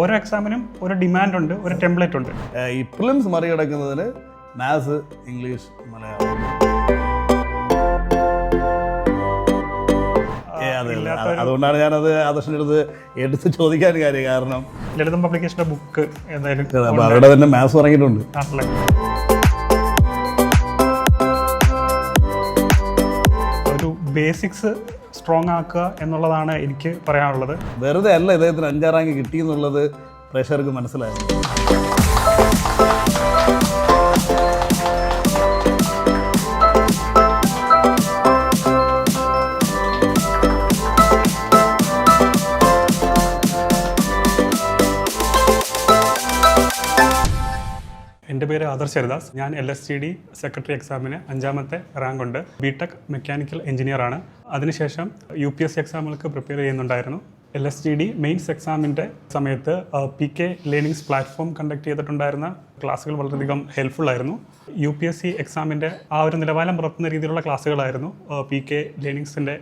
ഓരോ എക്സാമിനും ഒരു ഡിമാൻഡ് ഉണ്ട്, ഒരു ടെംപ്ലേറ്റ് ഉണ്ട്. ഈ പ്രിലിംസ് മറികടക്കുന്നതിന് മാത്സ്, ഇംഗ്ലീഷ്, മലയാളം. അതുകൊണ്ടാണ് ഞാനത് ആദർശിൻ്റെ അടുത്ത് എടുത്ത് ചോദിക്കാൻ കാര്യം. കാരണം ലളിതം പബ്ലിക്കേഷൻ്റെ ബുക്ക് എന്തായാലും അവരുടെ തന്നെ മാത്സ് ഇറങ്ങിയിട്ടുണ്ട്. ഒരു ബേസിക്സ് സ്ട്രോങ് ആക്കുക എന്നുള്ളതാണ് എനിക്ക് പറയാനുള്ളത്. വെറുതെ അല്ല ഇദ്ദേഹത്തിന് 5ാം റാങ്ക് കിട്ടി എന്നുള്ളത് പ്രേക്ഷകർക്ക് മനസ്സിലായിരുന്നു. എൻ്റെ പേര് ആദർശ് ഹരിദാസ്. ഞാൻ LSTD സെക്രട്ടറി എക്സാമിന് 5ാമത്തെ റാങ്ക് ഉണ്ട്. ബിടെക് മെക്കാനിക്കൽ എഞ്ചിനീയറാണ്. അതിനുശേഷം UPSC എക്സാമുകൾക്ക് പ്രിപ്പയർ ചെയ്യുന്നുണ്ടായിരുന്നു. LSTD മെയിൻസ് എക്സാമിൻ്റെ സമയത്ത് PK ലേണിംഗ്സ് പ്ലാറ്റ്ഫോം കണ്ടക്ട് ചെയ്തിട്ടുണ്ടായിരുന്ന ക്ലാസ്സുകൾ വളരെയധികം ഹെൽപ്ഫുൾ ആയിരുന്നു. UPSC എക്സാമിൻ്റെ ആ ഒരു നിലവാരം പുലർത്തുന്ന രീതിയിലുള്ള ക്ലാസ്സുകളായിരുന്നു PK ലേണിംഗ്സിൻ്റെ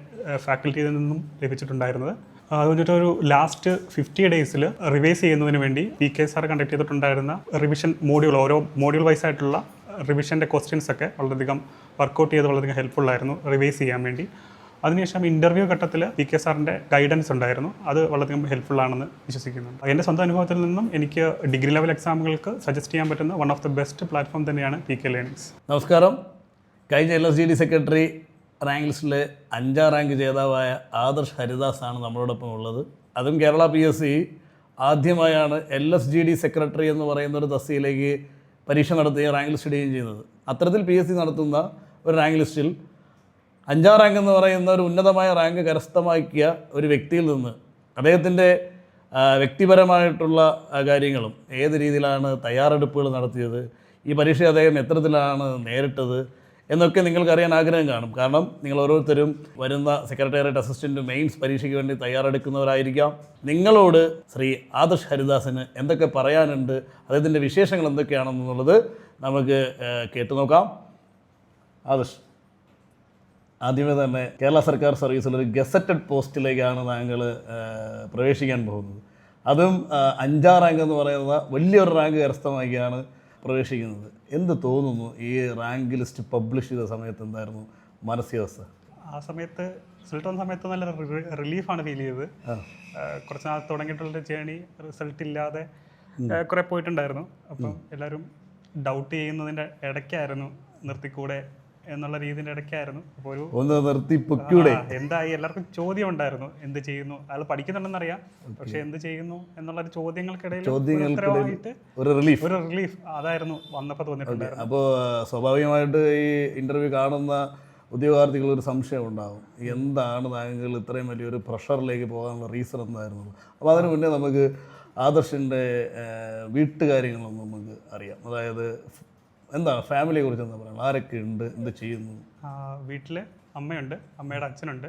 ഫാക്കൽറ്റിയിൽ നിന്നും ലഭിച്ചിട്ടുണ്ടായിരുന്നത്. അതുകൊണ്ടിട്ടൊരു ലാസ്റ്റ് 50 ഡേയ്സിൽ റിവൈസ് ചെയ്യുന്നതിന് വേണ്ടി PK സാർ കണ്ടക്ട് ചെയ്തിട്ടുണ്ടായിരുന്ന റിവിഷൻ മോഡ്യൂൾ, ഓരോ മോഡ്യൂൾ വൈസ് ആയിട്ടുള്ള റിവിഷൻ്റെ ക്വസ്റ്റ്യൻസ് ഒക്കെ വളരെയധികം വർക്കൗട്ട് ചെയ്ത് വളരെയധികം ഹെൽപ്ഫുൾ ആയിരുന്നു റിവൈസ് ചെയ്യാൻ വേണ്ടി. അതിനുശേഷം ഇൻ്റർവ്യൂ ഘട്ടത്തിൽ PK സാറിൻ്റെ ഗൈഡൻസ് ഉണ്ടായിരുന്നു. അത് വളരെയധികം ഹെൽപ്ഫുൾ ആണെന്ന് വിശ്വസിക്കുന്നുണ്ട്. എൻ്റെ സ്വന്തം അനുഭവത്തിൽ നിന്നും എനിക്ക് ഡിഗ്രി ലെവൽ എക്സാമുകൾക്ക് സജസ്റ്റ് ചെയ്യാൻ പറ്റുന്ന one of the best platform തന്നെയാണ് PK ലേണിംഗ്സ്. നമസ്കാരം. കഴിഞ്ഞ LSTD സെക്രട്ടറി റാങ്ക് ലിസ്റ്റിലെ 5ാം റാങ്ക് ജേതാവായ ആദർശ് ഹരിദാസ് ആണ് നമ്മളോടൊപ്പം ഉള്ളത്. അതും കേരള PSC ആദ്യമായാണ് LSTD സെക്രട്ടറി എന്ന് പറയുന്ന ഒരു തസ്തികയിലേക്ക് പരീക്ഷ നടത്തുകയും റാങ്ക് ലിസ്റ്റ് ഇടുകയും ചെയ്യുന്നത്. അത്തരത്തിൽ PSC നടത്തുന്ന ഒരു റാങ്ക് ലിസ്റ്റിൽ 5ാം റാങ്ക് എന്ന് പറയുന്ന ഒരു ഉന്നതമായ റാങ്ക് കരസ്ഥമാക്കിയ ഒരു വ്യക്തിയിൽ നിന്ന് അദ്ദേഹത്തിൻ്റെ വ്യക്തിപരമായിട്ടുള്ള കാര്യങ്ങളും ഏത് രീതിയിലാണ് തയ്യാറെടുപ്പുകൾ നടത്തിയത്, ഈ പരീക്ഷ അദ്ദേഹം എത്തരത്തിലാണ് നേരിട്ടത് എന്നൊക്കെ നിങ്ങൾക്കറിയാൻ ആഗ്രഹം കാണും. കാരണം നിങ്ങൾ ഓരോരുത്തരും വരുന്ന സെക്രട്ടേറിയറ്റ് അസിസ്റ്റൻറ്റ് മെയിൻസ് പരീക്ഷയ്ക്ക് വേണ്ടി തയ്യാറെടുക്കുന്നവരായിരിക്കാം. നിങ്ങളോട് ശ്രീ ആദർശ് ഹരിദാസിന് എന്തൊക്കെ പറയാനുണ്ട്, അദ്ദേഹത്തിൻ്റെ വിശേഷങ്ങൾ എന്തൊക്കെയാണെന്നുള്ളത് നമുക്ക് കേട്ടു നോക്കാം. ആദർശ്, ആദ്യമേ തന്നെ കേരള സർക്കാർ സർവീസിലൊരു ഗസറ്റഡ് പോസ്റ്റിലേക്കാണ് താങ്കൾ പ്രവേശിക്കാൻ പോകുന്നത്. അതും 5ാം റാങ്ക് എന്ന് പറയുന്ന വലിയൊരു റാങ്ക് കരസ്ഥമാക്കിയാണ് പ്രവേശിക്കുന്നത്. എന്ത് തോന്നുന്നു ഈ റാങ്ക് ലിസ്റ്റ് പബ്ലിഷ് ചെയ്ത സമയത്ത്? എന്തായിരുന്നു മാനസികാവസ്ഥ? ആ സമയത്ത് റിസൾട്ട് വന്ന സമയത്ത് നല്ല റിലീഫാണ് ഫീൽ ചെയ്തത്. കുറച്ച് നാൾ തുടങ്ങിയിട്ടുള്ളൊരു ജേണി റിസൾട്ട് ഇല്ലാതെ കുറേ പോയിട്ടുണ്ടായിരുന്നു. അപ്പം എല്ലാവരും ഡൗട്ട് ചെയ്യുന്നതിൻ്റെ ഇടയ്ക്കായിരുന്നു നിർത്തിക്കൂടെ എന്നുള്ള രീതിൻ്റെ ഇടയ്ക്കായിരുന്നു. അപ്പോൾ ഒരു ഒന്ന് നിർത്തി പൊക്കൂടെ എന്തായി എല്ലാവർക്കും ചോദ്യം ഉണ്ടായിരുന്നു, എന്ത് ചെയ്യുന്നു, അയാൾ പഠിക്കുന്നുണ്ടെന്നറിയാം, പക്ഷെ എന്ത് ചെയ്യുന്നു എന്നുള്ള ചോദ്യങ്ങൾക്കിടയിൽ ഒരു റിലീഫ് അതായിരുന്നു വന്നപ്പോൾ തോന്നിയിട്ടുണ്ടായിരുന്നു. അപ്പോൾ സ്വാഭാവികമായിട്ട് ഈ ഇൻ്റർവ്യൂ കാണുന്ന ഉദ്യോഗാർത്ഥികൾ ഒരു സംശയം ഉണ്ടാകും, എന്താണ് താങ്കൾ ഇത്രയും വലിയൊരു പ്രഷറിലേക്ക് പോകാനുള്ള റീസൺ എന്തായിരുന്നു. അപ്പോൾ അതിന് മുന്നേ നമുക്ക് ആദർശിൻ്റെ വീട്ടുകാര്യങ്ങളൊന്നും നമുക്ക് അറിയാം. അതായത് എന്താണ് ഫാമിലിയെ കുറിച്ച് എന്താ പറയുക, ആരൊക്കെ ഉണ്ട്, എന്ത് ചെയ്യുന്നു? വീട്ടിൽ അമ്മയുണ്ട്, അമ്മയുടെ അച്ഛനുണ്ട്,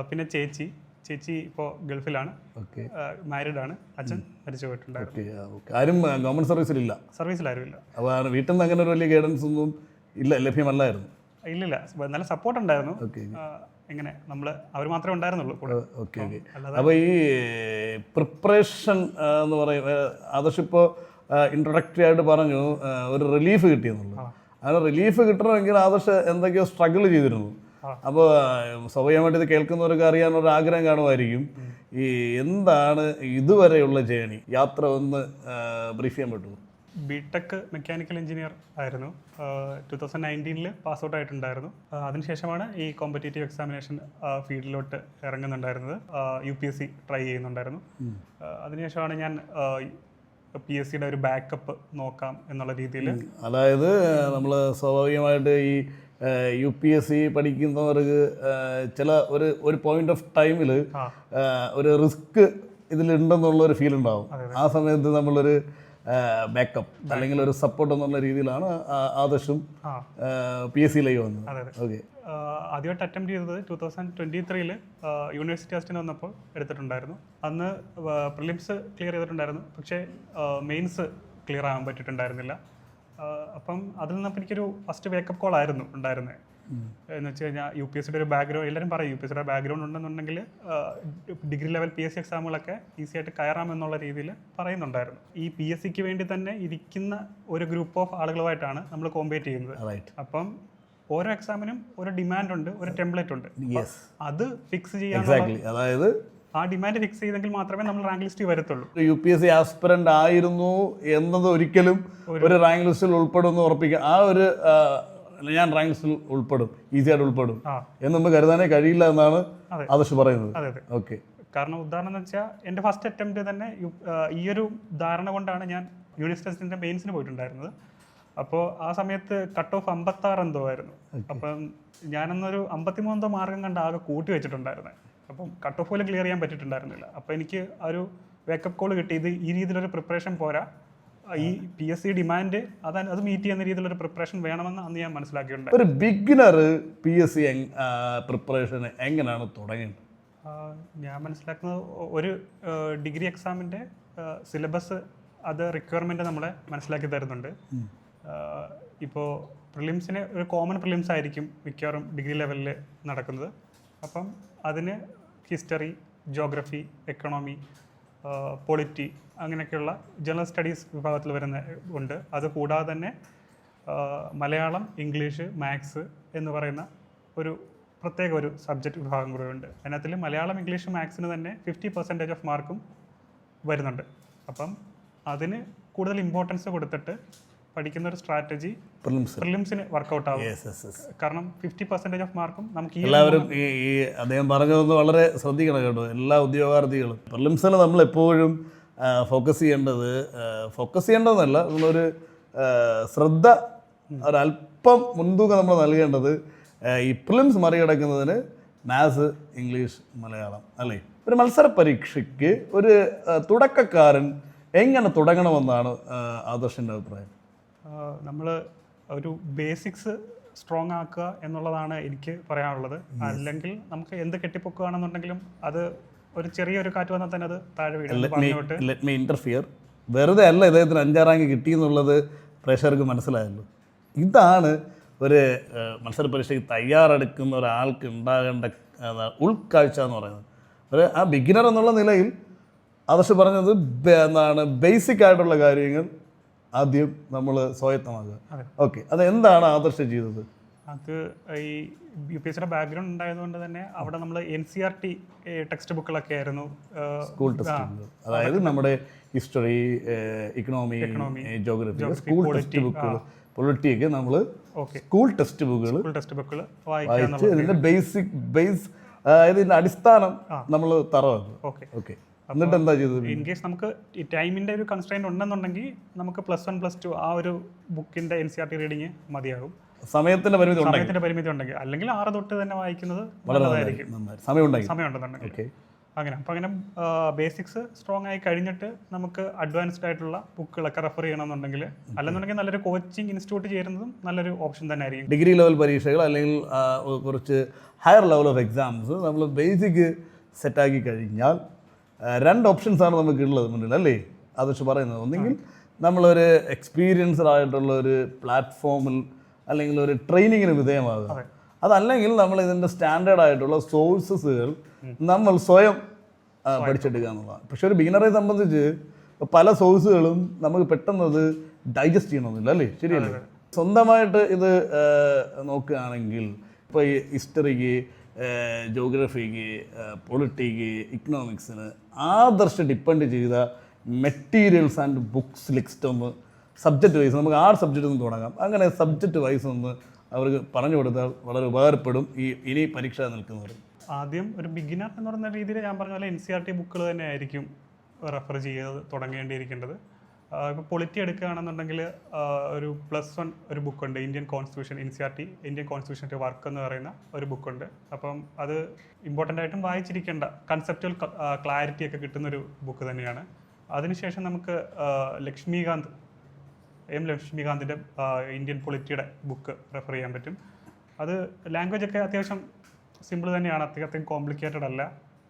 പിന്നെ ചേച്ചി ഇപ്പോൾ ഗൾഫിലാണ്. ഓക്കെ, മാരീഡ് ആണ്. അച്ഛൻ മരിച്ചു പോയിട്ടുണ്ടായിരുന്നു. ആരും ഗവൺമെൻറ് സർവീസിലില്ല? സർവീസിലാരുമില്ല. അപ്പോൾ വീട്ടിൽ നിന്ന് അങ്ങനെ ഒരു വലിയ ഗൈഡൻസ് ഒന്നും ലഭ്യമല്ലായിരുന്നു? ഇല്ല, നല്ല സപ്പോർട്ട് ഉണ്ടായിരുന്നു. എങ്ങനെ അവർ മാത്രമേ ഉണ്ടായിരുന്നുള്ളൂ കൂടെ. ഓക്കെ. അപ്പോൾ ഈ പ്രിപ്പറേഷൻ എന്ന് പറയും, ആദർശ് ഇപ്പോൾ ഇൻട്രൊഡക്ടറി ആയിട്ട് പറഞ്ഞു ഒരു റിലീഫ് കിട്ടിയെന്നുള്ളൂ. അങ്ങനെ റിലീഫ് കിട്ടണമെങ്കിൽ ആദർശ് എന്തൊക്കെയോ സ്ട്രഗിൾ ചെയ്തിരുന്നു. അപ്പോൾ സ്വാഭാവികമായിട്ട് ഇത് കേൾക്കുന്നവർക്ക് അറിയാനൊരു ആഗ്രഹം കാണുമായിരിക്കും, ഈ എന്താണ് ഇതുവരെയുള്ള ജേണി, യാത്ര ഒന്ന് ബ്രീഫ് ചെയ്യാൻ പറ്റുമോ? ബിടെക് മെക്കാനിക്കൽ എഞ്ചിനീയർ ആയിരുന്നു. 2019 പാസ് ഔട്ട് ആയിട്ടുണ്ടായിരുന്നു. അതിനുശേഷമാണ് ഈ കോമ്പറ്റേറ്റീവ് എക്സാമിനേഷൻ ഫീൽഡിലോട്ട് ഇറങ്ങുന്നുണ്ടായിരുന്നത്. UPSC ട്രൈ ചെയ്യുന്നുണ്ടായിരുന്നു. അതിനുശേഷമാണ് ഞാൻ PSCയുടെ ഒരു ബാക്കപ്പ് നോക്കാം എന്നുള്ള രീതിയിൽ. അതായത് നമ്മൾ സ്വാഭാവികമായിട്ട് ഈ UPSC പഠിക്കുന്നവർക്ക് ചില ഒരു പോയിന്റ് ഓഫ് ടൈമിൽ ഒരു റിസ്ക് ഇതിലുണ്ടെന്നുള്ളൊരു ഫീൽ ഉണ്ടാവും. ആ സമയത്ത് നമ്മളൊരു ബാക്കപ്പ് അല്ലെങ്കിൽ ഒരു സപ്പോർട്ട് എന്നുള്ള രീതിയിലാണ് ആദർശും PSCയിലേക്ക് വന്നത്. ഓക്കെ, ആദ്യമായിട്ട് അറ്റംപ്റ്റ് ചെയ്തത് 2023 യൂണിവേഴ്സിറ്റി അസിസ്റ്റൻ്റ് വന്നപ്പോൾ എടുത്തിട്ടുണ്ടായിരുന്നു. അന്ന് പ്രിലിംസ് ക്ലിയർ ചെയ്തിട്ടുണ്ടായിരുന്നു, പക്ഷേ മെയിൻസ് ക്ലിയർ ആകാൻ പറ്റിയിട്ടുണ്ടായിരുന്നില്ല. അപ്പം അതിൽ നിന്നപ്പോൾ എനിക്കൊരു ഫസ്റ്റ് വേക്കപ്പ് കോൾ ആയിരുന്നു ഉണ്ടായിരുന്നത്. എന്ന് വെച്ച് കഴിഞ്ഞാൽ UPSCയുടെ ഒരു ബാക്ക്ഗ്രൗണ്ട്, എല്ലാവരും പറയും UPSCയുടെ ബാക്ക്ഗ്രൗണ്ട് ഉണ്ടെന്നുണ്ടെങ്കിൽ ഡിഗ്രി ലെവൽ PSC എക്സാമുകളൊക്കെ ഈസി ആയിട്ട് കയറാമെന്നുള്ള രീതിയിൽ പറയുന്നുണ്ടായിരുന്നു. ഈ PSCക്ക് വേണ്ടി തന്നെ ഇരിക്കുന്ന ഒരു ഗ്രൂപ്പ് ഓഫ് ആളുകളുമായിട്ടാണ് നമ്മൾ കോമ്പീറ്റ് ചെയ്യുന്നത്. അപ്പം ഓരോ എക്സാമിനും ഒരു ഡിമാൻഡ് ഉണ്ട്, ഒരു ടെംപ്ലേറ്റ് ഉണ്ട്. അത് ഫിക്സ് ചെയ്യാൻ, അതായത് ആ ഡിമാൻഡ് ഫിക്സ് ചെയ്തെങ്കിൽ മാത്രമേ നമ്മൾ റാങ്ക് ലിസ്റ്റിൽ വരത്തുള്ളൂ. UPSC ആസ്പിറന്റ് ആയിരുന്നു എന്നത് ഒരിക്കലും ഒരു റാങ്ക് ലിസ്റ്റിൽ ഉൾപ്പെടുമെന്ന് ഉറപ്പിക്കുക. ആ ഒരു ഞാൻ റാങ്ക് ലിസ്റ്റിൽ ഉൾപ്പെടും, ഈസി ആയിട്ട് ഉൾപ്പെടും എന്ന് നമുക്ക് കരുതാനേ കഴിയില്ല എന്നാണ് ആദർശ് പറയുന്നത്. അതെ അതെ, ഓക്കെ. കാരണം ഉദാഹരണം എന്ന് വെച്ചാൽ എൻ്റെ ഫസ്റ്റ് അറ്റംപ്റ്റ് തന്നെ ഈ ഒരു ധാരണ കൊണ്ടാണ് ഞാൻ യൂണിവേഴ്സിറ്റി ടെസ്റ്റിൻ്റെ മെയിൻസിന് പോയിട്ടുണ്ടായിരുന്നത്. അപ്പോൾ ആ സമയത്ത് കട്ട് ഓഫ് 56 എന്തോ ആയിരുന്നു. അപ്പം ഞാനന്നൊരു 53 മാർക്കം കണ്ട് ആകെ കൂട്ടി വെച്ചിട്ടുണ്ടായിരുന്നത്. അപ്പം കട്ട് ഓഫ് പോലും ക്ലിയർ ചെയ്യാൻ പറ്റിയിട്ടുണ്ടായിരുന്നില്ല. അപ്പോൾ എനിക്ക് ഒരു വേക്കപ്പ് കോൾ കിട്ടി, ഇത് ഈ രീതിയിലൊരു പ്രിപ്പറേഷൻ പോരാ, ഈ PSC ഡിമാൻഡ് അത് മീറ്റ് ചെയ്യുന്ന രീതിയിലൊരു പ്രിപ്പറേഷൻ വേണമെന്ന് അന്ന് ഞാൻ മനസ്സിലാക്കിയിട്ടുണ്ട്. ഒരു ബിഗിനർ PSC പ്രിപ്പറേഷൻ എങ്ങനെയാണ് തുടങ്ങേണ്ടത്? ഞാൻ മനസ്സിലാക്കുന്നത് ഒരു ഡിഗ്രി എക്സാമിൻ്റെ സിലബസ്, അത് റിക്വയർമെൻറ്റ് നമ്മളെ മനസ്സിലാക്കി തരുന്നുണ്ട്. ഇപ്പോൾ പ്രിലിംസിന് ഒരു കോമൺ പ്രിലിംസ് ആയിരിക്കും മിക്കവാറും ഡിഗ്രി ലെവലിൽ നടക്കുന്നത്. അപ്പം അതിന് ഹിസ്റ്ററി, ജോഗ്രഫി, എക്കണോമി, പൊളിറ്റി അങ്ങനെയൊക്കെയുള്ള ജനറൽ സ്റ്റഡീസ് വിഭാഗത്തിൽ വരുന്ന ഉണ്ട്. അത് കൂടാതെ തന്നെ മലയാളം, ഇംഗ്ലീഷ്, മാത്സ് എന്ന് പറയുന്ന ഒരു പ്രത്യേക ഒരു സബ്ജക്റ്റ് വിഭാഗം കൂടെ ഉണ്ട്. അതിനകത്തിൽ മലയാളം, ഇംഗ്ലീഷ്, മാത്സിന് തന്നെ 50% ഓഫ് മാർക്കും വരുന്നുണ്ട്. അപ്പം അതിന് കൂടുതൽ ഇമ്പോർട്ടൻസ് കൊടുത്തിട്ട് പഠിക്കുന്ന ഒരു സ്ട്രാറ്റജി പ്രിലിംസിന് വർക്കൗട്ട് ആവും. കാരണം 50% ഓഫ് മാർക്കും നമുക്ക് എല്ലാവരും ഈ അദ്ദേഹം പറഞ്ഞതൊന്ന് വളരെ ശ്രദ്ധിക്കണം കേട്ടോ, എല്ലാ ഉദ്യോഗാർത്ഥികളും. പ്രിലിംസിന് നമ്മൾ എപ്പോഴും ഫോക്കസ് ചെയ്യേണ്ടതെന്നല്ല, നമ്മളൊരു ശ്രദ്ധ, ഒരല്പം മുൻതൂക്കം നമ്മൾ നൽകേണ്ടത് ഈ പ്രിലിംസ് മറികടക്കുന്നതിന് മാത്സ്, ഇംഗ്ലീഷ്, മലയാളം അല്ലേ. ഒരു മത്സര പരീക്ഷയ്ക്ക് ഒരു തുടക്കക്കാരൻ എങ്ങനെ തുടങ്ങണമെന്നാണ് ആദർശിൻ്റെ അഭിപ്രായം? നമ്മൾ ഒരു ബേസിക്സ് സ്ട്രോങ് ആക്കുക എന്നുള്ളതാണ് എനിക്ക് പറയാനുള്ളത്. അല്ലെങ്കിൽ നമുക്ക് എന്ത് കെട്ടിപ്പൊക്കുകയാണെന്നുണ്ടെങ്കിലും അത് ഒരു ചെറിയൊരു കാറ്റ് വന്നാൽ തന്നെ അത് താഴെ വീഴും. Let me interfere. വെറുതെ അല്ല ഇദ്ദേഹത്തിന് 5ാം റാങ്ക് കിട്ടിയെന്നുള്ളത് പ്രേക്ഷകർക്ക് മനസ്സിലായല്ലോ. ഇതാണ് ഒരു മത്സര പരീക്ഷയ്ക്ക് തയ്യാറെടുക്കുന്ന ഒരാൾക്ക് ഉണ്ടാകേണ്ട ഉൾക്കാഴ്ച എന്ന് പറയുന്നത്. ഒരു ആ ബിഗിനർ എന്നുള്ള നിലയിൽ ആദർശ് പറഞ്ഞത് ബേസിക് ആയിട്ടുള്ള കാര്യങ്ങൾ ആദ്യം നമ്മൾ സ്വായത്തമാക്കുക. ഓക്കെ, അതെന്താണ് ആദർശ് ചെയ്തത്? അത് ഈ UPSCയുടെ ബാക്ക്ഗ്രൗണ്ട് ഉണ്ടായതുകൊണ്ട് തന്നെ അവിടെ നമ്മൾ NCERT ടെക്സ്റ്റ് ബുക്കുകളൊക്കെ ആയിരുന്നു സ്കൂൾ ടെക്സ്റ്റ് ബുക്ക്. അതായത് നമ്മുടെ history, economy, geography, school text ബുക്കുകൾ, പൊളിറ്റിയൊക്കെ നമ്മൾ സ്കൂൾ ടെക്സ്റ്റ് ബുക്കുകൾ വായിച്ച് ഇതിൻ്റെ ഇതിൻ്റെ അടിസ്ഥാനം നമ്മൾ തറവാക്കും. ഓക്കെ, എന്നിട്ട് എന്താ ചെയ്തത്? ഇൻ കേസ് നമുക്ക് ഈ ടൈമിൻ്റെ ഒരു കൺസ്ട്രെയിൻറ്റ് ഉണ്ടെന്നുണ്ടെങ്കിൽ നമുക്ക് +1 +2 ആ ഒരു ബുക്കിൻ്റെ NCERT റീഡിങ് മതിയാകും. സമയത്തിൻ്റെ പരിമിതി ഉണ്ടെങ്കിൽ, അല്ലെങ്കിൽ 6 തൊട്ട് തന്നെ വായിക്കുന്നത് നല്ലതായിരിക്കും, സമയം ഉണ്ടെന്നുണ്ടെങ്കിൽ. അങ്ങനെ ബേസിക്സ് സ്ട്രോങ് ആയി കഴിഞ്ഞിട്ട് നമുക്ക് അഡ്വാൻസ്ഡ് ആയിട്ടുള്ള ബുക്കുകളൊക്കെ റെഫർ ചെയ്യണമെന്നുണ്ടെങ്കിൽ, അല്ലെന്നുണ്ടെങ്കിൽ നല്ലൊരു കോച്ചിങ് ഇൻസ്റ്റിറ്റ്യൂട്ട് ചേരുന്നതും നല്ലൊരു ഓപ്ഷൻ തന്നെ ആയിരിക്കും. ഡിഗ്രി ലെവൽ പരീക്ഷകൾ അല്ലെങ്കിൽ കുറച്ച് ഹയർ ലെവൽ ഓഫ് എക്സാംസ് നമ്മൾ ബേസിക് സെറ്റാക്കി കഴിഞ്ഞാൽ 2 ഓപ്ഷൻസാണ് നമുക്കുള്ളത് മുന്നിൽ അല്ലേ ആദർശ് പറയുന്നത്. ഒന്നെങ്കിൽ നമ്മളൊരു എക്സ്പീരിയൻസ്ഡ് ആയിട്ടുള്ള ഒരു പ്ലാറ്റ്ഫോമിൽ അല്ലെങ്കിൽ ഒരു ട്രെയിനിങ്ങിന് വിധേയമാകുക, അതല്ലെങ്കിൽ നമ്മൾ ഇതിൻ്റെ സ്റ്റാൻഡേർഡ് ആയിട്ടുള്ള സോഴ്സസുകൾ നമ്മൾ സ്വയം പഠിച്ചെടുക്കുക എന്നുള്ളതാണ്. പക്ഷെ ഒരു ബിഗിനറെ സംബന്ധിച്ച് പല സോഴ്സുകളും നമുക്ക് പെട്ടെന്നത് ഡൈജസ്റ്റ് ചെയ്യണമെന്നില്ല അല്ലേ, ശരിയല്ലേ? സ്വന്തമായിട്ട് ഇത് നോക്കുകയാണെങ്കിൽ ഇപ്പോൾ ഈ ഹിസ്റ്ററിക്ക്, ജോഗ്രഫിക്ക്, പൊളിറ്റിക്ക്, ഇക്കണോമിക്സിന് ആദർശ് ഡിപ്പെൻഡ് ചെയ്ത മെറ്റീരിയൽസ് ആൻഡ് ബുക്സ് ലിസ്റ്റ് ഒന്ന് സബ്ജക്റ്റ് വൈസ്, നമുക്ക് 6 സബ്ജക്റ്റ് ഒന്ന് തുടങ്ങാം. അങ്ങനെ സബ്ജക്റ്റ് വൈസ് ഒന്ന് അവർക്ക് പറഞ്ഞു കൊടുത്താൽ വളരെ ഉപകാരപ്പെടും ഇനി പരീക്ഷ നിൽക്കുന്നവർ. ആദ്യം ഒരു ബിഗിനർ എന്ന് പറയുന്ന രീതിയിൽ ഞാൻ പറഞ്ഞ പോലെ NCERT ബുക്കുകൾ തന്നെ ആയിരിക്കും റെഫർ ചെയ്ത് തുടങ്ങേണ്ടിയിരിക്കേണ്ടത്. ഇപ്പോൾ പൊളിറ്റി എടുക്കുകയാണെന്നുണ്ടെങ്കിൽ ഒരു +1 ഒരു ബുക്കുണ്ട്, ഇന്ത്യൻ കോൺസ്റ്റിറ്റ്യൂഷൻ, NCERT ഇന്ത്യൻ കോൺസ്റ്റിറ്റ്യൂഷൻ്റെ വർക്ക് എന്ന് പറയുന്ന ഒരു ബുക്കുണ്ട്. അപ്പം അത് ഇമ്പോർട്ടൻ്റ് ആയിട്ടും വായിച്ചിരിക്കേണ്ട, കൺസെപ്റ്റുവൽ ക്ലാരിറ്റി ഒക്കെ കിട്ടുന്നൊരു ബുക്ക് തന്നെയാണ്. അതിനുശേഷം നമുക്ക് ലക്ഷ്മികാന്തിൻ്റെ ഇന്ത്യൻ പൊളിറ്റിയുടെ ബുക്ക് റെഫർ ചെയ്യാൻ പറ്റും. അത് ലാംഗ്വേജ് ഒക്കെ അത്യാവശ്യം സിമ്പിൾ തന്നെയാണ്, അത്യാവശ്യം കോംപ്ലിക്കേറ്റഡ് അല്ല.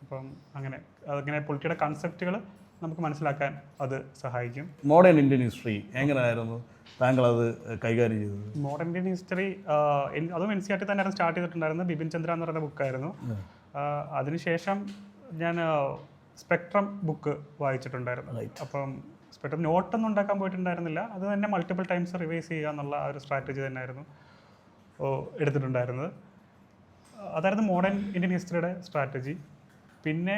അപ്പം അങ്ങനെ പൊളിറ്റിയുടെ കൺസെപ്റ്റുകൾ നമുക്ക് മനസ്സിലാക്കാൻ അത് സഹായിക്കും. മോഡേൺ ഇന്ത്യൻ ഹിസ്റ്ററി എങ്ങനെയായിരുന്നു താങ്കൾ അത് കൈകാര്യം ചെയ്തത്? മോഡേൺ ഇന്ത്യൻ ഹിസ്റ്ററി അതും NCERT തന്നെയായിരുന്നു സ്റ്റാർട്ട് ചെയ്തിട്ടുണ്ടായിരുന്നത്. ബിപിൻ ചന്ദ്ര എന്ന് പറയുന്ന ബുക്കായിരുന്നു. അതിനുശേഷം ഞാൻ സ്പെക്ട്രം ബുക്ക് വായിച്ചിട്ടുണ്ടായിരുന്നു. അപ്പം സ്പെക്ട്രം നോട്ടൊന്നും ഉണ്ടാക്കാൻ പോയിട്ടുണ്ടായിരുന്നില്ല. അത് തന്നെ മൾട്ടിപ്പിൾ ടൈംസ് റിവൈസ് ചെയ്യുക എന്നുള്ള ആ ഒരു സ്ട്രാറ്റജി തന്നെയായിരുന്നു എടുത്തിട്ടുണ്ടായിരുന്നത്. അതായിരുന്നു മോഡേൺ ഇന്ത്യൻ ഹിസ്റ്ററിയുടെ സ്ട്രാറ്റജി. പിന്നെ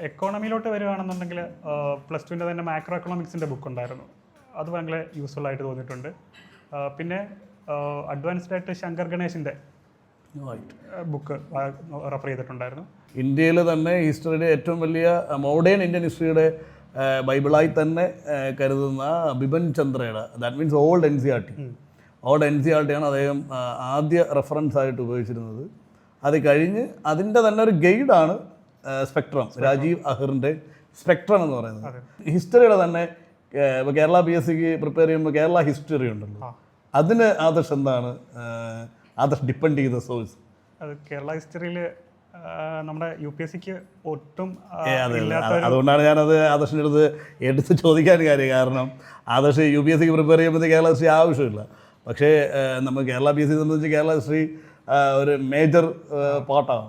എക്കോണമിയിലോട്ട് വരികയാണെന്നുണ്ടെങ്കിൽ +2 തന്നെ മാക്രോ എക്കണോമിക്സിൻ്റെ ബുക്ക് ഉണ്ടായിരുന്നു. അത് ഭയങ്കര യൂസ്ഫുൾ ആയിട്ട് തോന്നിയിട്ടുണ്ട്. പിന്നെ അഡ്വാൻസ്ഡ് ആയിട്ട് ശങ്കർ ഗണേഷിൻ്റെ ബുക്ക് റെഫർ ചെയ്തിട്ടുണ്ടായിരുന്നു. ഇന്ത്യയിൽ തന്നെ ഹിസ്റ്ററിയുടെ ഏറ്റവും വലിയ മോഡേൺ ഇന്ത്യൻ ഹിസ്റ്ററിയുടെ ബൈബിളായി തന്നെ കരുതുന്ന ബിപിൻ ചന്ദ്രയുടെ ദാറ്റ് മീൻസ് ഓൾഡ് NCERT ആണ് അദ്ദേഹം ആദ്യ റെഫറൻസ് ആയിട്ട് ഉപയോഗിച്ചിരുന്നത്. അത് കഴിഞ്ഞ് അതിൻ്റെ തന്നെ ഒരു ഗൈഡാണ് സ്പെക്ട്രം, രാജീവ് അഹിറിൻ്റെ സ്പെക്ട്രം എന്ന് പറയുന്നത്. ഹിസ്റ്ററിയുടെ തന്നെ ഇപ്പോൾ കേരള PSCക്ക് പ്രിപ്പയർ ചെയ്യുമ്പോൾ കേരള ഹിസ്റ്ററി ഉണ്ടല്ലോ, അതിന് ആദർശ് എന്താണ് ആദർശ് ഡിപ്പെൻഡ് ചെയ്ത സോഴ്സ്? അത് കേരള ഹിസ്റ്ററിയിൽ നമ്മുടെ UPSCക്ക് ഒട്ടും അതുകൊണ്ടാണ് ഞാനത് ആദർശിൻ്റെ അടുത്ത് എടുത്ത് ചോദിക്കാൻ കാര്യം. കാരണം ആദർശ് UPSCക്ക് പ്രിപ്പയർ ചെയ്യുമ്പോൾ കേരള ഹിസ്റ്ററി ആവശ്യമില്ല. പക്ഷേ നമ്മൾ കേരള PSC സംബന്ധിച്ച് കേരള ഹിസ്റ്ററി ഒരു മേജർ പാർട്ടാണ്.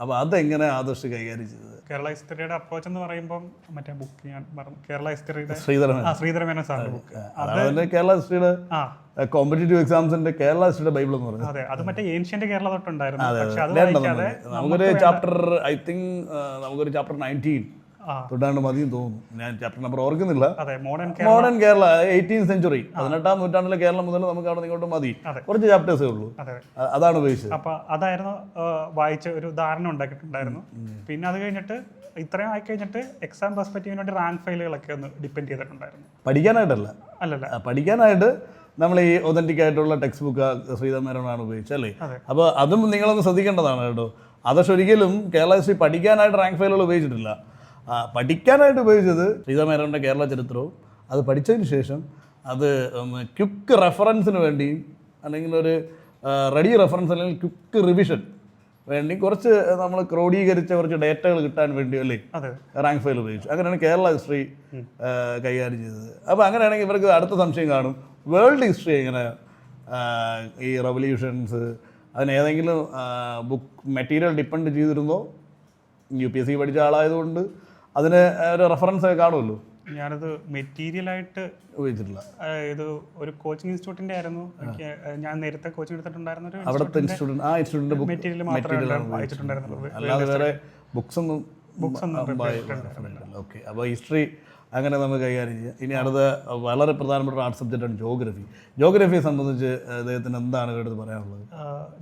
അപ്പോൾ അതെങ്ങനെ ആദർശ് കൈകാര്യം ചെയ്തത്? കേരള ഹിസ്റ്ററിയുടെ അപ്രോച്ച് എന്ന് പറയുമ്പോൾ മറ്റേ ബുക്ക് ഞാൻ പറഞ്ഞു, കേരള ഹിസ്റ്ററിയുടെ ശ്രീധരമേനോൻ സാറിന്റെ ബുക്ക്. അതാണ് കേരള ഹിസ്റ്ററിയുടെ കോമ്പറ്റേറ്റീവ് എക്സാംസിന്റെ കേരള ഹിസ്റ്ററിയുടെ ബൈബിൾ എന്ന് പറയുന്നത്. അതെ, അത് മറ്റേ ഏൻഷ്യന്റ് കേരള തൊട്ടുണ്ടായിരുന്നു. നമുക്കൊരു ചാപ്റ്റർ നമുക്കൊരു ചാപ്റ്റർ 19 തൊട്ടാണ്ട് മതിയും തോന്നുന്നു. ഞാൻ ചാപ്റ്റർ നമ്പർ ഓർക്കുന്നില്ല. മോഡേൺ കേരള 18th century 18ാം നൂറ്റാണ്ടിലെ കേരളം മുതൽ നമുക്ക് അവിടെ ഇങ്ങോട്ട് മതി. കുറച്ച് ചാപ്റ്റേഴ്സേ ഉള്ളൂ. അതാണ് ഉപയോഗിച്ചത്. അപ്പൊ അതായിരുന്നു വായിച്ച ഒരു ധാരണ ഉണ്ടാക്കിയിട്ടുണ്ടായിരുന്നു. പിന്നെ അത് കഴിഞ്ഞിട്ട് ഇത്രയും ആയി കഴിഞ്ഞിട്ട് എക്സാം പെർസ്പെക്റ്റീവിന് വേണ്ടി റാങ്ക് ഫയലുകളൊക്കെ ഒന്ന് ഡിപ്പെൻഡ് ചെയ്തിട്ടുണ്ടായിരുന്നു. പഠിക്കാനായിട്ടല്ല, അല്ലല്ല, പഠിക്കാനായിട്ട് നമ്മൾ ഈ ഒതന്റിക് ആയിട്ടുള്ള ടെക്സ്റ്റ് ബുക്ക് ശ്രീധരമേനോനാണ് ഉപയോഗിച്ചത് അല്ലേ? അപ്പോൾ അതും നിങ്ങളൊന്ന് ശ്രദ്ധിക്കേണ്ടതാണ് കേട്ടോ. അതൊക്കെ ഒരിക്കലും കേരള ഹിസ്റ്ററി പഠിക്കാനായിട്ട് റാങ്ക് ഫയലുകൾ ഉപയോഗിച്ചിട്ടില്ല. പഠിക്കാനായിട്ട് ഉപയോഗിച്ചത് ശ്രീധരമേനോൻ്റെ കേരള ചരിത്രവും അത് പഠിച്ചതിന് ശേഷം അത് ക്വിക്ക് റെഫറൻസിന് വേണ്ടിയും അല്ലെങ്കിൽ ഒരു റെഡി റെഫറൻസ് അല്ലെങ്കിൽ ക്വിക്ക് റിവിഷൻ വേണ്ടി കുറച്ച് നമ്മൾ ക്രോഡീകരിച്ച കുറച്ച് ഡേറ്റകൾ കിട്ടാൻ വേണ്ടി അല്ലേ റാങ്ക് ഫയൽ ഉപയോഗിച്ചു. അങ്ങനെയാണ് കേരള ഹിസ്റ്ററി കൈകാര്യം ചെയ്തത്. അപ്പോൾ അങ്ങനെയാണെങ്കിൽ ഇവർക്ക് അടുത്ത സംശയം കാണും, വേൾഡ് ഹിസ്റ്ററി എങ്ങനെ ഈ റെവല്യൂഷൻസ് അതിന് ഏതെങ്കിലും ബുക്ക് മെറ്റീരിയൽ ഡിപ്പെൻഡ് ചെയ്തിരുന്നോ? UPSC പഠിച്ച ആളായതുകൊണ്ട് അതിന് ഒരു റെഫറൻസ് ഒക്കെ കാണുമല്ലോ. ഞാനത് മെറ്റീരിയലായിട്ട് ഉപയോഗിച്ചിട്ടില്ല. ഇത് ഒരു കോച്ചിങ് ഇൻസ്റ്റിറ്റ്യൂട്ടിൻ്റെ ആയിരുന്നു. ഞാൻ നേരത്തെ കോച്ചിങ് എടുത്തിട്ടുണ്ടായിരുന്ന ഒരു അവിടുത്തെ ഇൻസ്റ്റിറ്റ്യൂട്ടിൻ്റെ മെറ്റീരിയൽ മാത്രമേ വായിച്ചിട്ടുണ്ടായിരുന്നുള്ളൂ. അല്ലാതെ വേറെ ബുക്സ് ഒന്നും. ഓക്കെ, അപ്പോൾ ഹിസ്റ്ററി അങ്ങനെ നമുക്ക് കൈകാര്യം ചെയ്യാം. ഇനി അടുത്ത വളരെ പ്രധാനപ്പെട്ട ആർട്ട് സബ്ജക്റ്റാണ് ജോഗ്രഫിയെ സംബന്ധിച്ച് അദ്ദേഹത്തിന് എന്താണ് എടുത്ത് പറയാനുള്ളത്?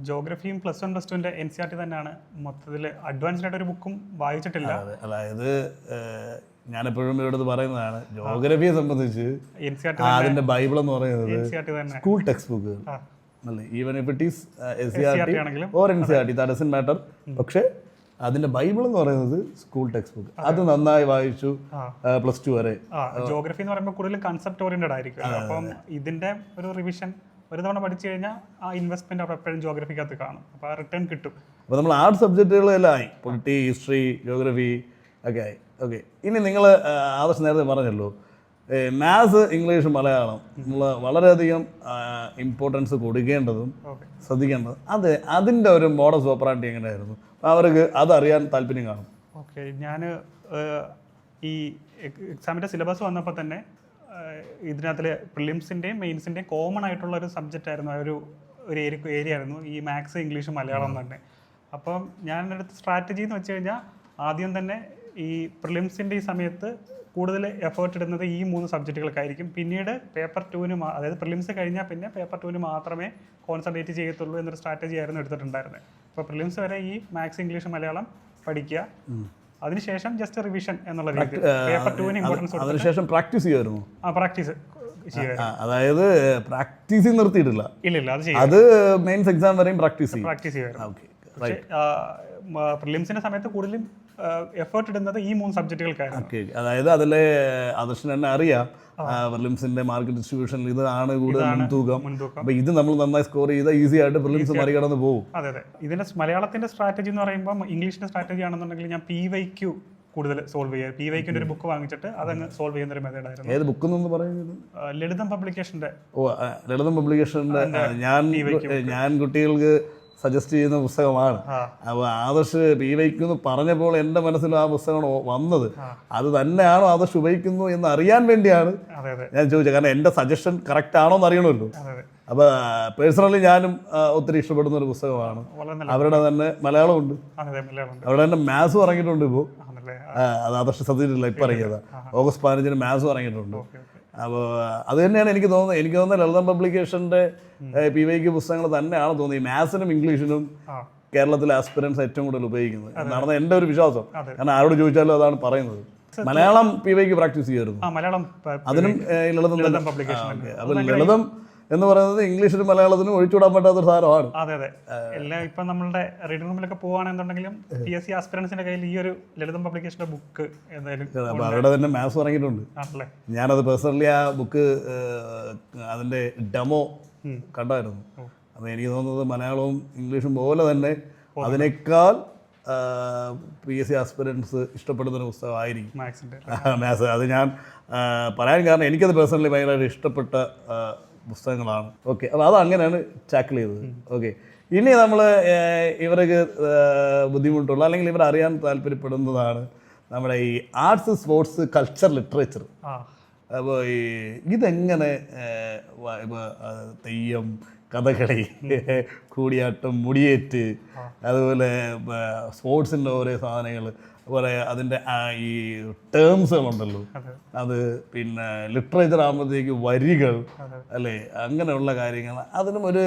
ജോഗ്രഫിയും +1 +2 NCERT തന്നെയാണ്. മൊത്തത്തിൽ അഡ്വാൻസ്ഡ് ആയിട്ട് ഒരു ബുക്കും വായിച്ചിട്ടില്ല. അതായത് ഞാനെപ്പോഴും ഇവിടുത്തെ പറയുന്നതാണ്, ജോഗ്രഫിയെ സംബന്ധിച്ച് അതിൻ്റെ ബൈബിൾ എന്ന് പറയുന്നത് സ്കൂൾ ടെക്സ്റ്റ് ബുക്ക് അല്ലേ, even if it is SCERT or NCERT that doesn't matter. പക്ഷേ അതിന്റെ ബൈബിൾ എന്ന് പറയുന്നത് സ്കൂൾ ടെക്സ്റ്റ് ബുക്ക്. അത് നന്നായി വായിച്ചു +2 വരെ. ജോഗ്രഫി എന്ന് പറയുമ്പോൾ കൂടുതൽ കൺസെപ്റ്റ് ഓറിയന്റഡ് ആയിരിക്കും. അപ്പം ഇതിന്റെ ഒരു റിവിഷൻ ഒരു തവണ പഠിച്ചു കഴിഞ്ഞാൽ ആ ഇൻവെസ്റ്റ്മെന്റ് അവിടെ എപ്പോഴും ജോഗ്രഫിക്കകത്ത് കാണും. അപ്പോൾ ആ റിട്ടേൺ കിട്ടും. അപ്പോൾ നമ്മൾ ആർട്ട് സബ്ജക്റ്റുകളെല്ലാം ആയി, പൊളിറ്റി, ഹിസ്റ്ററി, ജോഗ്രഫി ഒക്കെ ആയി. ഓക്കെ, ഇനി നിങ്ങൾ ആദർശ് നേരത്തെ പറഞ്ഞല്ലോ മാത്സ്, ഇംഗ്ലീഷ്, മലയാളം നമ്മൾ വളരെയധികം ഇമ്പോർട്ടൻസ് കൊടുക്കേണ്ടതും ശ്രദ്ധിക്കേണ്ടതും അതിൻ്റെ ഒരു മോഡസ് ഓപ്പറാൻഡി എങ്ങനെയായിരുന്നു? അവർക്ക് അതറിയാൻ താല്പര്യം കാണും. ഓക്കെ, ഞാൻ ഈ എക്സാമിൻ്റെ സിലബസ് വന്നപ്പോൾ തന്നെ ഇതിനകത്തിൽ പ്രിലിംസിൻ്റെയും മെയിൻസിൻ്റെയും കോമൺ ആയിട്ടുള്ള ഒരു സബ്ജക്റ്റ് ആയിരുന്നു, ഒരു ഏരിയ ആയിരുന്നു ഈ മാത്സ്, ഇംഗ്ലീഷ്, മലയാളം തന്നെ. അപ്പം ഞാൻ എടുത്ത സ്ട്രാറ്റജി എന്ന് വെച്ച് കഴിഞ്ഞാൽ ആദ്യം തന്നെ ഈ പ്രിലിംസിൻ്റെ ഈ സമയത്ത് കൂടുതൽ എഫേർട്ട് ഇടുന്നത് ഈ 3 സബ്ജക്റ്റുകൾക്കായിരിക്കും. പിന്നീട് പേപ്പർ 2-ന് അതായത് പ്രിലിംസ് കഴിഞ്ഞാൽ പിന്നെ പേപ്പർ 2-ന് മാത്രമേ കോൺസെൻട്രേറ്റ് ചെയ്യത്തുള്ളൂ എന്നൊരു സ്ട്രാറ്റജി ആയിരുന്നു എടുത്തിട്ടുണ്ടായിരുന്നത്. അപ്പോൾ പ്രിലിംസ് വരെ ഈ മാത്സ്, ഇംഗ്ലീഷ്, മലയാളം പഠിക്കുക, അതിനുശേഷം ജസ്റ്റ് റിവിഷൻ എന്നുള്ള രീതിയിൽ പേപ്പർ 2-ന് ഇമ്പോർട്ടൻസ് കൊടുത്ത് അതിനുശേഷം പ്രാക്ടീസ് ചെയ്യുമായിരുന്നു. പ്രാക്ടീസ് ചെയ്യുമായിരുന്നു. അതായത് പ്രാക്ടീസ് നിർത്തിയിട്ടില്ല. ഇല്ല, അത് മെയിൻസ് എക്സാം വരെയും പ്രാക്ടീസ് ചെയ്യുമായിരുന്നു. പക്ഷേ പ്രിലിംസിന്റെ സമയത്ത് കൂടുതലും എഫേർട്ട് ഇടുന്നത് ഈ 3 സബ്ജക്റ്റുകൾക്കായിരുന്നു. അതായത് അതിലെ ആദർശന് തന്നെ അറിയാം പ്രിലിംസിന്റെ മാർക്ക് ഡിസ്ട്രിബ്യൂഷനിൽ ഇതാണ് കൂടുതൽ മുൻതൂക്കം. അപ്പോൾ ഇത് നമ്മൾ നന്നായി സ്കോർ ചെയ്താൽ ഈസി ആയിട്ട് പ്രിലിംസ് മറികടന്ന് പോകും. അതെ. ഇതിന്റെ മലയാളത്തിന്റെ സ്ട്രാറ്റജി എന്ന് പറയുമ്പോൾ ഇംഗ്ലീഷിന്റെ സ്ട്രാറ്റജി ആണെന്നുണ്ടെങ്കിൽ ഞാൻ PYQ കൂടുതൽ സോൾവ് ചെയ്യുക. PYQ ഒരു ബുക്ക് വാങ്ങിച്ചിട്ട് അതങ്ങ് സോൾവ് ചെയ്യുന്ന ഒരു മെത്തേഡായിരുന്നു. ഏത് ബുക്ക് എന്നൊന്ന് പറയുന്നത്? ലളിതം പബ്ലിക്കേഷൻ്റെ. ലളിതം പബ്ലിക്കേഷൻ്റെ ഞാൻ കുട്ടികൾക്ക് സജസ്റ്റ് ചെയ്യുന്ന പുസ്തകമാണ്. അപ്പോൾ ആദർശ് PYQ എന്ന് പറഞ്ഞപ്പോൾ എൻ്റെ മനസ്സിൽ ആ പുസ്തകമാണ് വന്നത്. അത് തന്നെയാണോ ആദർശ് ഉപയോഗിക്കുന്നു എന്ന് അറിയാൻ വേണ്ടിയാണ് ഞാൻ ചോദിച്ചത്. കാരണം എൻ്റെ സജഷൻ കറക്റ്റ് ആണോ എന്ന് അറിയണമല്ലോ. അപ്പോൾ പേഴ്സണലി ഞാനും ഒത്തിരി ഇഷ്ടപ്പെടുന്ന ഒരു പുസ്തകമാണ്. അവരുടെ തന്നെ മലയാളമുണ്ട്, അവിടെ തന്നെ മാത്സും ഇറങ്ങിയിട്ടുണ്ട്. ഇപ്പോൾ അത് ആദർശ് സത്യത്തില്ല, ഇപ്പം ഇറങ്ങിയത് August 15 മാത്സും ഇറങ്ങിയിട്ടുണ്ട്. അപ്പോൾ അത് തന്നെയാണ് എനിക്ക് തോന്നുന്നത് ലളിതം പബ്ലിക്കേഷൻ്റെ PYQ പുസ്തകങ്ങൾ തന്നെയാണ് തോന്നുന്നത് ഈ മാത്സിനും ഇംഗ്ലീഷിനും കേരളത്തിലെ ആസ്പിരൻസ് ഏറ്റവും കൂടുതൽ ഉപയോഗിക്കുന്നത് എന്നാണ് എൻ്റെ ഒരു വിശ്വാസം. കാരണം ആരോട് ചോദിച്ചാലും അതാണ് പറയുന്നത്. മലയാളം PYQ പ്രാക്ടീസ് ചെയ്യുമായിരുന്നു, അതിനും ലളിതം അപ്പോൾ ലളിതം എന്ന് പറയുന്നത് ഇംഗ്ലീഷിലും മലയാളത്തിനും ഒഴിച്ചുവിടാൻ പറ്റാത്തൊരു സാധനമാണ്. അതെ. എല്ലാം ഇപ്പം നമ്മളുടെ റീഡിംഗ് റൂമിലൊക്കെ പോവുകയാണെന്നുണ്ടെങ്കിലും PSC ആസ്പിരൻസിന്റെ കയ്യിൽ ഈ ഒരു ലളിതം പബ്ലിക്കേഷന്റെ ബുക്ക് എന്തായാലും. അപ്പോൾ അവരുടെ തന്നെ മാത്സ് ഇറങ്ങിയിട്ടുണ്ട്. ഞാനത് പേഴ്സണലി ആ ബുക്ക് അതിൻ്റെ ഡെമോ കണ്ടായിരുന്നു. അപ്പോൾ എനിക്ക് തോന്നുന്നത് മലയാളവും ഇംഗ്ലീഷും പോലെ തന്നെ അതിനേക്കാൾ PSC ആസ്പിരൻസ് ഇഷ്ടപ്പെടുന്നൊരു പുസ്തകമായിരിക്കും മാത്സ്. അത് ഞാൻ പറയാൻ കാരണം എനിക്കത് പേഴ്സണലി ഭയങ്കരമായിട്ട് ഇഷ്ടപ്പെട്ട പുസ്തകങ്ങളാണ്. ഓക്കെ, അപ്പോൾ അത് അങ്ങനെയാണ് ടാക്കിൾ ചെയ്തത്. ഓക്കെ, ഇനി നമ്മൾ ഇവർക്ക് ബുദ്ധിമുട്ടുള്ള അല്ലെങ്കിൽ ഇവർ അറിയാൻ താല്പര്യപ്പെടുന്നതാണ് നമ്മുടെ ഈ ആർട്സ്, സ്പോർട്സ്, കൾച്ചർ, ലിറ്ററേച്ചർ. അപ്പോൾ ഈ ഇതെങ്ങനെ ഇപ്പോൾ തെയ്യം, കഥകളി, കൂടിയാട്ടം, മുടിയേറ്റ്, അതുപോലെ സ്പോർട്സിൻ്റെ ഓരോ സാധനങ്ങൾ, അതുപോലെ അതിൻ്റെ ഈ ടേംസുകളുണ്ടല്ലോ, അത് പിന്നെ ലിറ്ററേച്ചർ ആകുമ്പോഴത്തേക്ക് വരികൾ അല്ലേ, അങ്ങനെയുള്ള കാര്യങ്ങൾ അതിനും ഒരു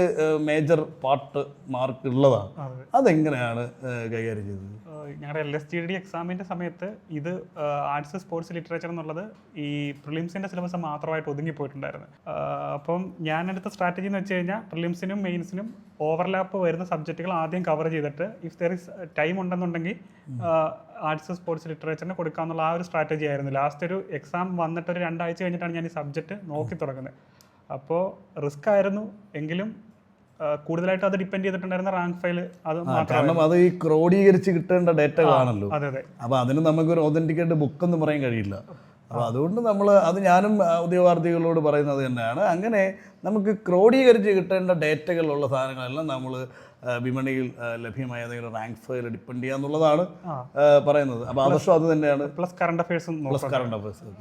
മേജർ പാർട്ട് മാർക്ക് ഉള്ളതാണ്. അതെങ്ങനെയാണ് കൈകാര്യം ചെയ്തത്? ഞങ്ങളുടെ LSTD എക്സാമിൻ്റെ സമയത്ത് ഇത് ആർട്സ്, സ്പോർട്സ്, ലിറ്ററേച്ചർ എന്നുള്ളത് ഈ പ്രിലിംസിൻ്റെ സിലബസ് മാത്രമായിട്ട് ഒതുങ്ങിപ്പോയിട്ടുണ്ടായിരുന്നു. അപ്പം ഞാനെടുത്ത സ്ട്രാറ്റജി എന്ന് വെച്ച് കഴിഞ്ഞാൽ പ്രിലിംസിനും മെയിൻസിനും ഓവർലാപ്പ് വരുന്ന സബ്ജക്റ്റുകൾ ആദ്യം കവർ ചെയ്തിട്ട് ഇഫ് ദർ ഇസ് ടൈം ഉണ്ടെന്നുണ്ടെങ്കിൽ ആർട്സ്, സ്പോർട്സ്, ലിറ്ററേച്ചറിന് കൊടുക്കാമെന്നുള്ള ആ ഒരു സ്ട്രാറ്റജി ആയിരുന്നു. ലാസ്റ്റ് ഒരു എക്സാം വന്നിട്ട് ഒരു 2 ആഴ്ച കഴിഞ്ഞിട്ടാണ് ഞാൻ ഈ സബ്ജക്റ്റ് നോക്കി തുടങ്ങുന്നത്. അപ്പോൾ റിസ്ക് ആയിരുന്നു, എങ്കിലും കൂടുതലായിട്ട് അത് ഡിപ്പെൻഡ് ചെയ്തിട്ടുണ്ടായിരുന്ന റാങ്ക് ഫയൽ. അത് കാരണം അത് ഈ ക്രോഡീകരിച്ച് കിട്ടേണ്ട ഡേറ്റകളാണല്ലോ. അപ്പോൾ അതിന് നമുക്കൊരു ഒതന്റിക്കേറ്റ് ബുക്ക് എന്ന് പറയാൻ കഴിയില്ല. അപ്പോൾ അതുകൊണ്ട് അത് ഞാനും ഉദ്യോഗാർത്ഥികളോട് പറയുന്നത് തന്നെയാണ്, അങ്ങനെ നമുക്ക് ക്രോഡീകരിച്ച് കിട്ടേണ്ട ഡേറ്റകളുള്ള സാധനങ്ങളെല്ലാം നമ്മൾ വിപണിയിൽ ലഭ്യമായ ഏതെങ്കിലും റാങ്ക് ഫയൽ ഡിപ്പെൻഡ് ചെയ്യുക എന്നുള്ളതാണ് പറയുന്നത്. അപ്പോൾ ആദർശം അത് തന്നെയാണ്. പ്ലസ് കറണ്ട് അഫയേഴ്സ്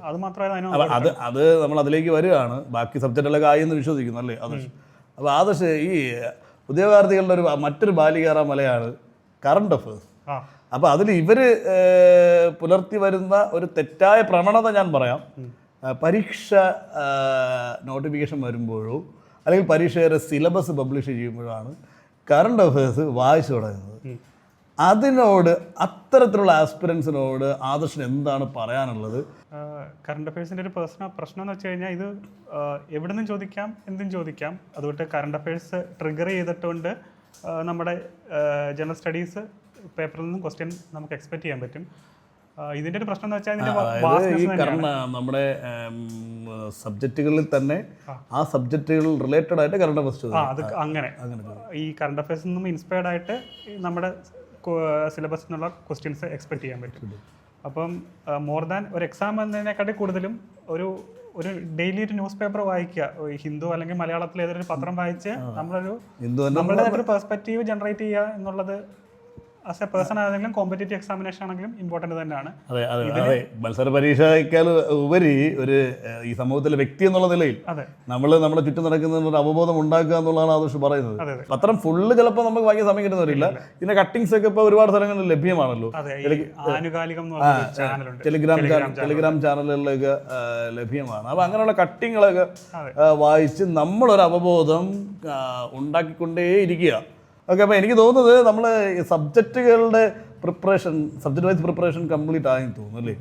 അത് മാത്രമേ അത് നമ്മൾ അതിലേക്ക് വരികയാണ്. ബാക്കി സബ്ജക്റ്റുകളൊക്കെ ആയി എന്ന് വിശ്വസിക്കുന്നു അല്ലേ ആദർശ്? അപ്പോൾ ആദർശ് ഈ ഉദ്യോഗാർത്ഥികളുടെ മറ്റൊരു ബാലികേറ മലയാണ് കറണ്ട് അഫയേഴ്സ്. അപ്പോൾ അതിൽ ഇവർ പുലർത്തി വരുന്ന ഒരു തെറ്റായ പ്രവണത ഞാൻ പറയാം. പരീക്ഷ നോട്ടിഫിക്കേഷൻ വരുമ്പോഴോ അല്ലെങ്കിൽ പരീക്ഷയുടെ സിലബസ് പബ്ലിഷ് ചെയ്യുമ്പോഴാണ് കറണ്ട് അഫയേഴ്സ് വായിച്ചു തുടങ്ങുന്നത്. അതിനോട് അത്തരത്തിലുള്ള ആസ്പിരൻസിനോട് ആദർശന് എന്താണ് പറയാനുള്ളത്? കറണ്ട് അഫയേഴ്സിൻ്റെ ഒരു പ്രശ്നം എന്ന് വെച്ച് കഴിഞ്ഞാൽ ഇത് എവിടെ നിന്നും ചോദിക്കാം, എന്തും ചോദിക്കാം. അതുകൊണ്ട് കറണ്ട് അഫയേഴ്സ് ട്രിഗർ ചെയ്തിട്ടുണ്ട് നമ്മുടെ ജനറൽ സ്റ്റഡീസ് പേപ്പറിൽ നിന്നും ക്വസ്റ്റ്യൻ നമുക്ക് എക്സ്പെക്ട് ചെയ്യാൻ പറ്റും. ഇതിൻ്റെ ഒരു പ്രശ്നം എന്ന് വെച്ചാൽ നമ്മുടെ സബ്ജക്റ്റുകളിൽ തന്നെ ആ സബ്ജക്റ്റുകൾ റിലേറ്റഡ് ആയിട്ട് കറണ്ട് അഫയേഴ്സ് അങ്ങനെ ഈ കറണ്ട് അഫയേഴ്സിൽ നിന്നും ഇൻസ്പയർഡ് ആയിട്ട് നമ്മുടെ സിലബസിൽ നിന്നുള്ള ക്വസ്റ്റ്യൻസ് എക്സ്പെക്ട് ചെയ്യാൻ പറ്റും. അപ്പം മോർ ദാൻ ഒരു എക്സാം എന്നതിനെക്കാട്ടി കൂടുതലും ഒരു ഡെയിലി ഒരു ന്യൂസ് പേപ്പർ വായിക്കുക, ഹിന്ദു അല്ലെങ്കിൽ മലയാളത്തിൽ ഏതൊരു പത്രം വായിച്ച് നമ്മളുടെ ഒരു പെർസ്പെക്റ്റീവ് ജനറേറ്റ് ചെയ്യുക എന്നുള്ളത് ആസ് എ പേഴ്സൺ ആണെങ്കിലും കോമ്പറ്റേറ്റീവ് എക്സാമിനേഷൻ ആണെങ്കിലും ഇമ്പോർട്ടൻ്റ് തന്നെയാണ്. അതെ, മത്സര പരീക്ഷയേക്കാൾ ഉപരി ഒരു ഈ സമൂഹത്തിലെ വ്യക്തി എന്നുള്ള നിലയിൽ നമ്മുടെ ചുറ്റും നടക്കുന്ന ഒരു അവബോധം ഉണ്ടാക്കുക എന്നുള്ളതാണ് ആദർശ് പറയുന്നത്. പത്രം ഫുള്ള് ചിലപ്പോൾ നമുക്ക് വാങ്ങിയ സമയം കിട്ടുന്നവരില്ല. ഇതിന്റെ കട്ടിങ്സ് ഒക്കെ ഇപ്പോൾ ഒരുപാട് സ്ഥലങ്ങളിൽ ലഭ്യമാണല്ലോ. ടെലിഗ്രാം ചാനലുകളിലൊക്കെ ലഭ്യമാണ്. അപ്പോൾ അങ്ങനെയുള്ള കട്ടിങ്ങളൊക്കെ വായിച്ച് നമ്മളൊരു അവബോധം ഉണ്ടാക്കിക്കൊണ്ടേയിരിക്കുക. ഓക്കെ, അപ്പോൾ എനിക്ക് തോന്നുന്നത് നമ്മൾ സബ്ജക്റ്റുകളുടെ സബ്ജക്റ്റ് വൈസ് പ്രിപ്പറേഷൻ കംപ്ലീറ്റ് ആയെന്ന് തോന്നുന്നു അല്ലേ?